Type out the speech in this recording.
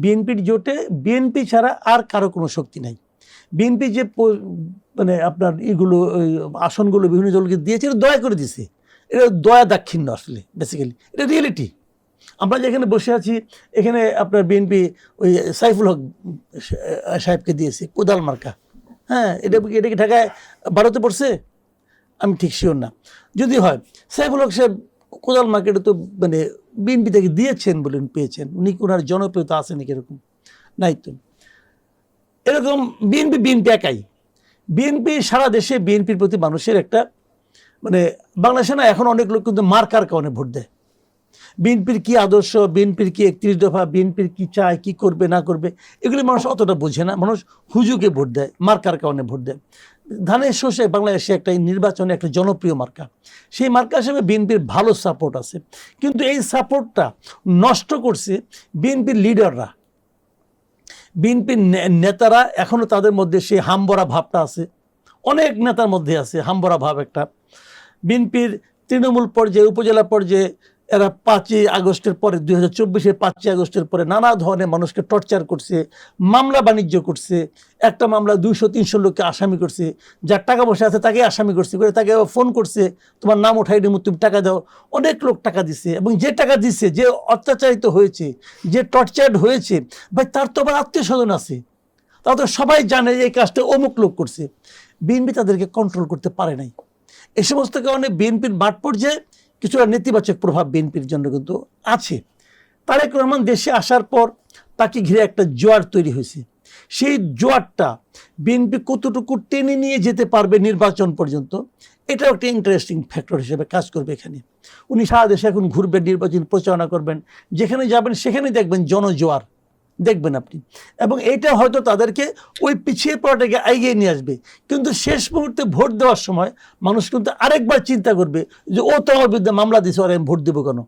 বিএনপির জোটে বিএনপি ছাড়া আর কারো কোনো শক্তি নাই। বিএনপি যে মানে আপনার এগুলো আসনগুলো বিভিন্ন দলকে দিয়েছে, এটা দয়া করে দিছে, এটা দয়া দাক্ষিণ্য আসলে বেসিক্যালি এটা রিয়েলিটি। আমরা যেখানে বসে আছি এখানে আপনার বিএনপি ওই সাইফুল হক সাহেবকে দিয়েছে কোদাল মার্কা। হ্যাঁ, এটা কি ঢাকায় ভারতে পড়ছে? আমি ঠিক শিওর না, যদি হয় সাইফুল হক সাহেব কোদাল মার্কেটে তো মানে বিএনপি থেকে দিয়েছেন বলেন পেয়েছেন, উনি ওনার জনপ্রিয়তা আছে নাকি এরকম? নাই তো। এরকম বিএনপি একাই। বিএনপি সারা দেশে বিএনপির প্রতি মানুষের একটা মানে বাংলাদেশে না এখন অনেক লোক কিন্তু মার্কার কারণে ভোট দেয়। বিএনপির কি আদর্শ, বিএনপির কি 31 দফা, বিএনপির কি চায়, কি করবে না করবে, এগুলি মানুষ অতটা বোঝে না। মানুষ হুজুকে ভোট দেয়, মার্কার কারণে ভোট দেয়। ধানের শোষে বাংলাদেশে একটা নির্বাচনে একটা জনপ্রিয় মার্কা, সেই মার্কা হিসেবে বিএনপির ভালো সাপোর্ট আছে। কিন্তু এই সাপোর্টটা নষ্ট করছে বিএনপির লিডাররা, বিএনপির নেতারা। এখনও তাদের মধ্যে সেই হামবরা ভাবটা আছে, অনেক নেতার মধ্যে আছে হামবরা ভাব একটা। বিএনপির তৃণমূল পর্যায়ে, উপজেলা পর্যায়ে এরা 5ই আগস্টের পরে 2024-এর 5ই আগস্টের পরে নানা ধরনের মানুষকে টর্চার করছে, মামলা বাণিজ্য করছে। একটা মামলা 200-300 লোককে আসামি করছে, যার টাকা পয়সা আছে তাকে আসামি করছে, করে তাকে ফোন করছে তোমার নাম উঠাই দিমু, তুমি টাকা দাও। অনেক লোক টাকা দিছে, এবং যে টাকা দিচ্ছে, যে অত্যাচারিত হয়েছে, যে টর্চার্ড হয়েছে, ভাই তার তো আবার আত্মীয় স্বজন আছে, তারা তো সবাই জানে এই কাজটা অমুক লোক করছে। বিএনপি তাদেরকে কন্ট্রোল করতে পারে নাই। এই সমস্ত কারণে বিএনপির মাঠ পর্যায়ে কিছুটা নেতিবাচক প্রভাব বিএনপির জন্য কিন্তু আছে। তারেক রহমান দেশে আসার পর তাকে ঘিরে একটা জোয়ার তৈরি হয়েছে। সেই জোয়ারটা বিএনপি কতটুকু টেনে নিয়ে যেতে পারবে নির্বাচন পর্যন্ত, এটাও একটা ইন্টারেস্টিং ফ্যাক্টর হিসেবে কাজ করবে এখানে। উনি সারা দেশে এখন ঘুরবেন, নির্বাচন প্রচারণা করবেন, যেখানে যাবেন সেখানে দেখবেন জনজোয়ার দেখবেন আপনি। এবং এইটা হয়তো তাদেরকে ওই পিছিয়ে পড়াটাকে এগিয়ে নিয়ে আসবে। কিন্তু শেষ মুহূর্তে ভোট দেওয়ার সময় মানুষ কিন্তু আরেকবার চিন্তা করবে যে ও তো আমার বিরুদ্ধে মামলা দিয়েছে, আর আমি ভোট দেবো কেন।